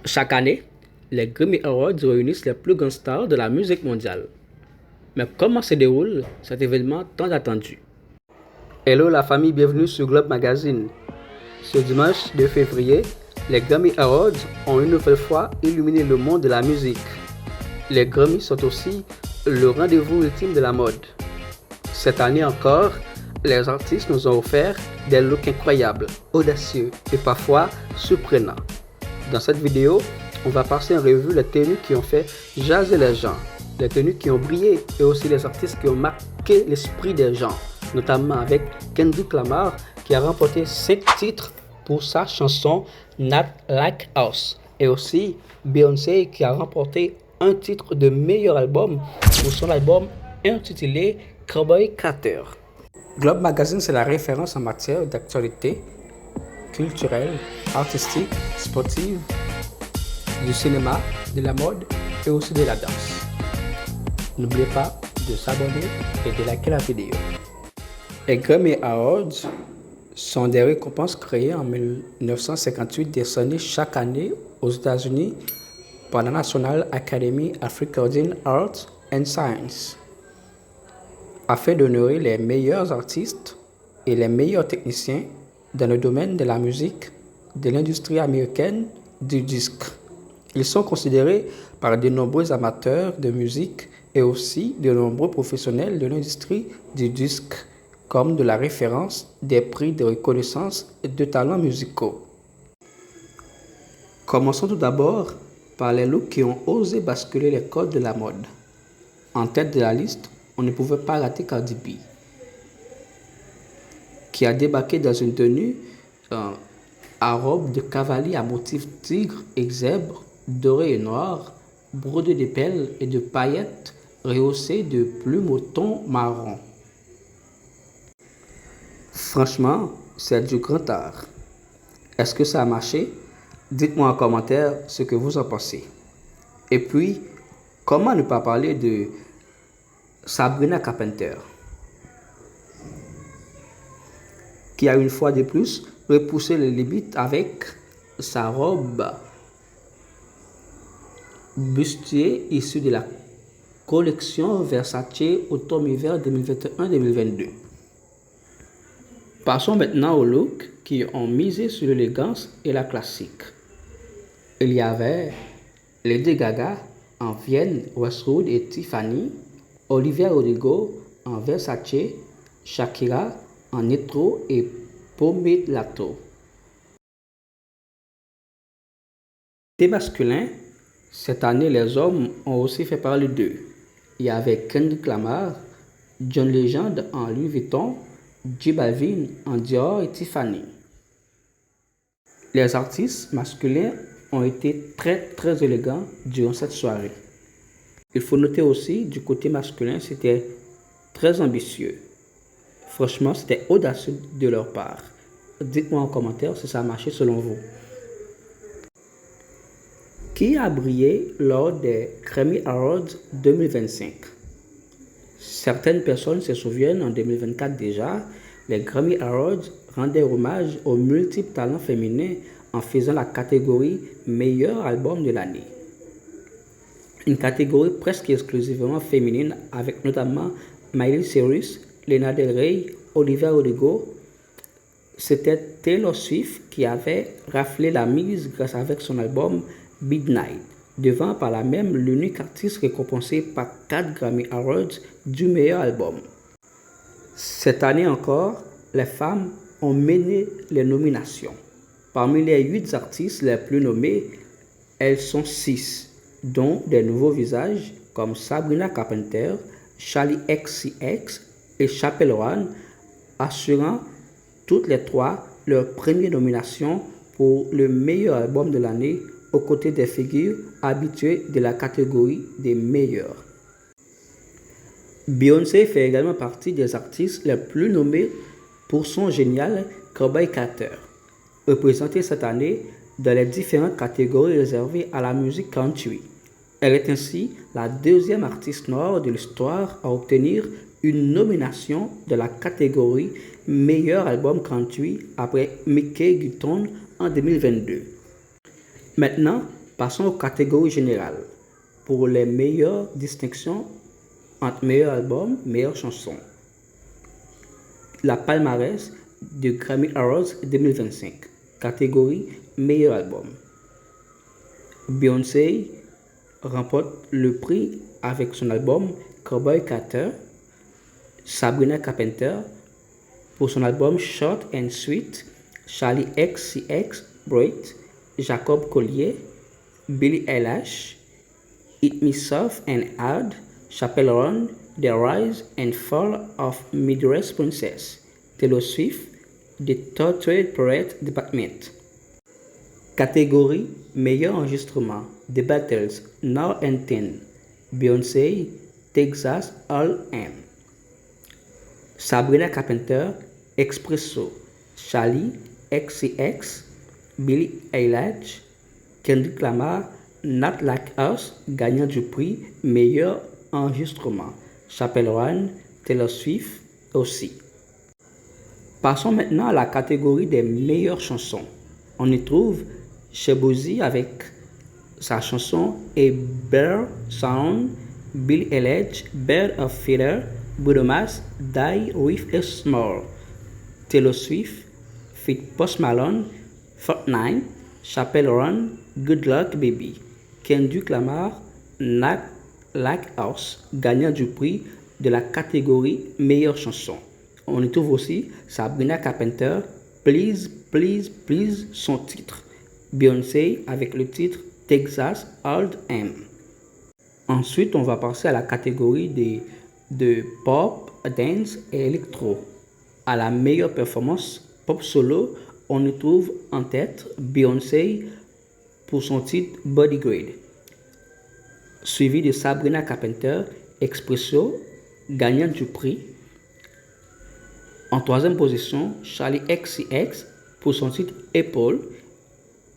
Chaque année, les Grammy Awards réunissent les plus grandes stars de la musique mondiale. Mais comment se déroule cet événement tant attendu? Hello la famille, bienvenue sur Globe Magazine. Ce dimanche 2 février, les Grammy Awards ont une nouvelle fois illuminé le monde de la musique. Les Grammy sont aussi le rendez-vous ultime de la mode. Cette année encore, les artistes nous ont offert des looks incroyables, audacieux et parfois surprenants. Dans cette vidéo, on va passer en revue les tenues qui ont fait jaser les gens, les tenues qui ont brillé et aussi les artistes qui ont marqué l'esprit des gens, notamment avec Kendrick Lamar qui a remporté 5 titres pour sa chanson Not Like Us et aussi Beyoncé qui a remporté un titre de meilleur album pour son album intitulé Cowboy Carter. Globe Magazine, c'est la référence en matière d'actualité culturelle, artistique, sportive, du cinéma, de la mode et aussi de la danse. N'oubliez pas de s'abonner et de liker la vidéo. Les Grammy Awards sont des récompenses créées en 1958 décernées chaque année aux États-Unis par la National Academy of Recording Arts and Science, afin d'honorer les meilleurs artistes et les meilleurs techniciens dans le domaine de la musique de l'industrie américaine du disque. Ils sont considérés par de nombreux amateurs de musique et aussi de nombreux professionnels de l'industrie du disque comme de la référence des prix de reconnaissance de talents musicaux. Commençons tout d'abord par les looks qui ont osé basculer les codes de la mode. En tête de la liste, on ne pouvait pas rater Cardi B, qui a débarqué dans une tenue à robe de cavalier à motif tigre et zèbre, doré et noir, brodé de perles et de paillettes, rehaussé de plumes au ton marron. Franchement, c'est du grand art. Est-ce que ça a marché? Dites-moi en commentaire ce que vous en pensez. Et puis, comment ne pas parler de Sabrina Carpenter, qui a une fois de plus repoussé les limites avec sa robe bustier issue de la collection Versace automne-hiver 2021-2022. Passons maintenant aux looks qui ont misé sur l'élégance et la classique. Il y avait Lady Gaga en Vienne, Westwood et Tiffany, Olivia Rodrigo en Versace, Shakira en Etro et Pomellato. Côté masculin, cette année les hommes ont aussi fait parler d'eux. Il y avait Kendrick Lamar, John Legend en Louis Vuitton, J Balvin en Dior et Tiffany. Les artistes masculins ont été très élégants durant cette soirée. Il faut noter aussi, du côté masculin, c'était très ambitieux. Franchement, c'était audacieux de leur part. Dites-moi en commentaire si ça a marché selon vous. Qui a brillé lors des Grammy Awards 2025? Certaines personnes se souviennent, en 2024 déjà, les Grammy Awards rendaient hommage aux multiples talents féminins en faisant la catégorie meilleur album de l'année. Une catégorie presque exclusivement féminine avec notamment Miley Cyrus, Lana Del Rey, Olivia Rodrigo. C'était Taylor Swift qui avait raflé la mise grâce avec son album Midnight, devant par là même l'unique artiste récompensé par 4 Grammy Awards du meilleur album. Cette année encore, les femmes ont mené les nominations. Parmi les 8 artistes les plus nommés, elles sont 6, dont des nouveaux visages comme Sabrina Carpenter, Charli XCX et Chappell Roan, assurant toutes les 3 leur première nomination pour le meilleur album de l'année aux côtés des figures habituées de la catégorie des meilleurs. Beyoncé fait également partie des artistes les plus nommés pour son génial Cowboy Carter, représenté cette année dans les différentes catégories réservées à la musique country. Elle est ainsi la deuxième artiste noire de l'histoire à obtenir une nomination de la catégorie meilleur album country après Mickey Guyton en 2022. Maintenant, Passons aux catégories générales. Pour les meilleures distinctions entre meilleurs albums, meilleures chansons. La palmarès de Grammy Awards 2025. Catégorie meilleur album. Beyoncé remporte le prix avec son album Cowboy Carter. Sabrina Carpenter pour son album Short and Sweet. Charlie XCX Bright. Jacob Collier. Billie Eilish. Hit Me Soft and Hard. Chappell Roan. The Rise and Fall of Midwest Princess. Taylor Swift. The Tortured Poet Department. Catégorie meilleur enregistrement. The Battles, Now and Then. Beyoncé, Texas All.M. Sabrina Carpenter, Expresso. Charlie XCX. Billie Eilish. Kendrick Lamar, Not Like Us, gagnant du prix meilleur enregistrement. Chappell Roan, Taylor Swift aussi. Passons maintenant à la catégorie des meilleures chansons. On y trouve Shaboozey avec sa chanson A Better Sound, Billie Eilish, Bird of Feather, Bruno Mars, Die With a Smile, Taylor Swift, feat. Post Malone, Fortnite, Chappell Roan, Good Luck Baby, Kendrick Lamar, Not Like Us, gagnant du prix de la catégorie meilleure chanson. On y trouve aussi Sabrina Carpenter, Please, Please, Please, son titre. Beyoncé avec le titre Texas Hold'em. Ensuite, on va passer à la catégorie de pop, dance et électro. À la meilleure performance pop solo, on y trouve en tête Beyoncé pour son titre Bodyguard, suivi de Sabrina Carpenter, Expresso, gagnant du prix. En troisième position, Charlie XCX pour son titre Apple.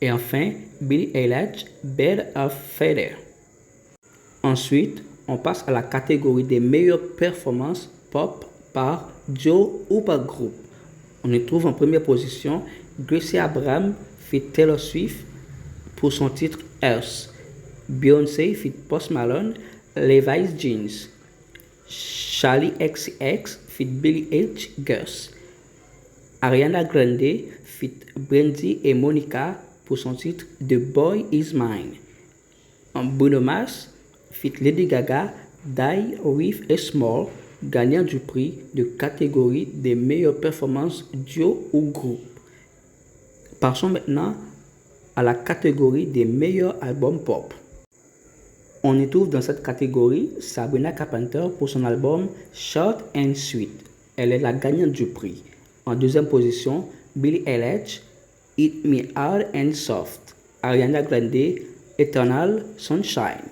Et enfin, Billie Eilish, Bird of Feather. Ensuite, on passe à la catégorie des meilleures performances pop par duo ou par groupe. On y trouve en première position Gracie Abrams feat. Taylor Swift pour son titre Earth. Beyoncé feat. Post Malone, Levi's Jeans. Charlie XCX feat. Billie Eilish, Girls. Ariana Grande feat. Brandy et Monica pour son titre The Boy Is Mine. Bruno Mars feat. Lady Gaga, Die With a Smile, gagnant du prix de catégorie des meilleures performances duo ou groupe. Passons maintenant à la catégorie des meilleurs albums pop. On y trouve dans cette catégorie Sabrina Carpenter pour son album Short and Sweet. Elle est la gagnante du prix. En deuxième position, Billie Eilish, Hit Me Hard and Soft. Ariana Grande, Eternal Sunshine.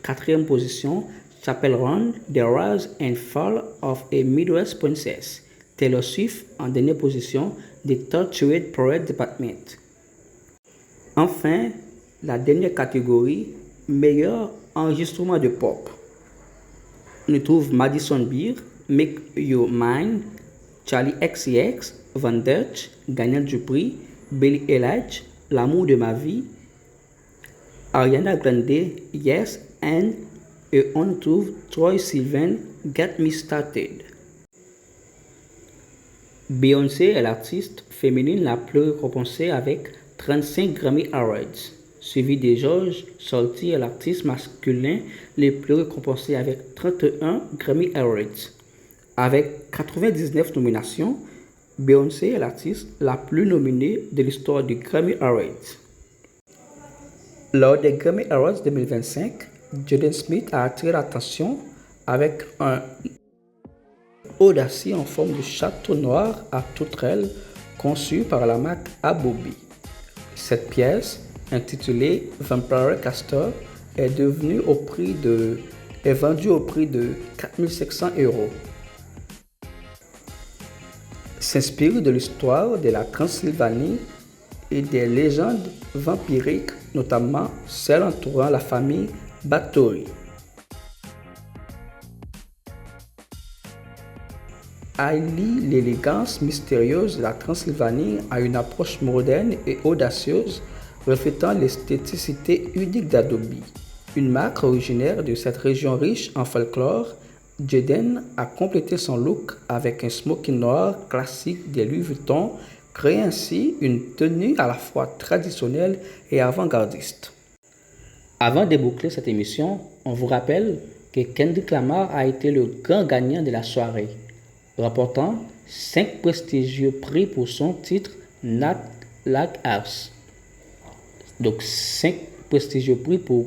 Quatrième position, Chappell Roan, The Rise and Fall of a Midwest Princess. Taylor Swift en dernière position, The Tortured Poet Department. Enfin, la dernière catégorie, meilleur enregistrement de pop. On y trouve Madison Beer, Make You Mine, Charlie XCX, Van Dutch, gagnant du prix, Billie Eilish, L'amour de ma vie, Ariana Grande, Yes, et on trouve Troye Sivan, Get Me Started. Beyoncé est l'artiste féminine la plus récompensée avec 35 Grammy Awards, suivi de George Solti est l'artiste masculin le plus récompensé avec 31 Grammy Awards. Avec 99 nominations, Beyoncé est l'artiste la plus nominée de l'histoire du Grammy Awards. Lors des Grammy Awards 2025, Jaden Smith a attiré l'attention avec un audacieux en forme de château noir à toute aile conçu par la marque Abobi. Cette pièce, intitulée Vampire Castor, est vendue au prix de 4 500 €. S'inspire de l'histoire de la Transylvanie et des légendes vampiriques, notamment celles entourant la famille Bathory. Allie l'élégance mystérieuse de la Transylvanie à une approche moderne et audacieuse reflétant l'esthéticité unique d'Adobe. Une marque originaire de cette région riche en folklore, Jaden a complété son look avec un smoking noir classique des Louis Vuitton, créant ainsi une tenue à la fois traditionnelle et avant-gardiste. Avant de boucler cette émission, on vous rappelle que Kendrick Lamar a été le grand gagnant de la soirée, remportant 5 prestigieux prix pour son titre Not Like Us. Donc 5 prestigieux prix pour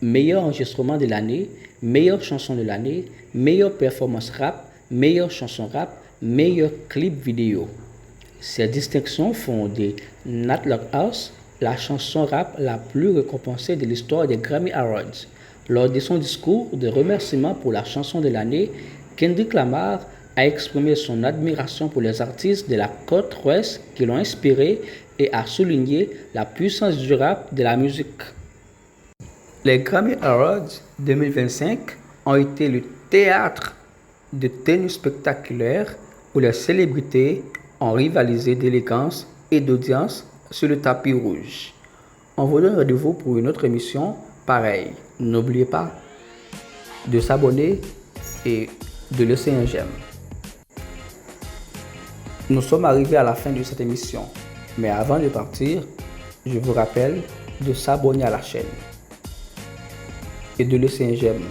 meilleur enregistrement de l'année, meilleure chanson de l'année, meilleure performance rap, meilleure chanson rap, meilleur clip vidéo. Ces distinctions font de Not Like Us la chanson rap la plus récompensée de l'histoire des Grammy Awards. Lors de son discours de remerciement pour la chanson de l'année, Kendrick Lamar a exprimé son admiration pour les artistes de la côte ouest qui l'ont inspiré et a souligné la puissance du rap de la musique. Les Grammy Awards 2025 ont été le théâtre de tenues spectaculaires où les célébrités ont rivalisé d'élégance et d'audience sur le tapis rouge. On vous donne rendez-vous pour une autre émission pareille. N'oubliez pas de s'abonner et de laisser un j'aime. Nous sommes arrivés à la fin de cette émission, mais avant de partir, je vous rappelle de s'abonner à la chaîne et de laisser un j'aime.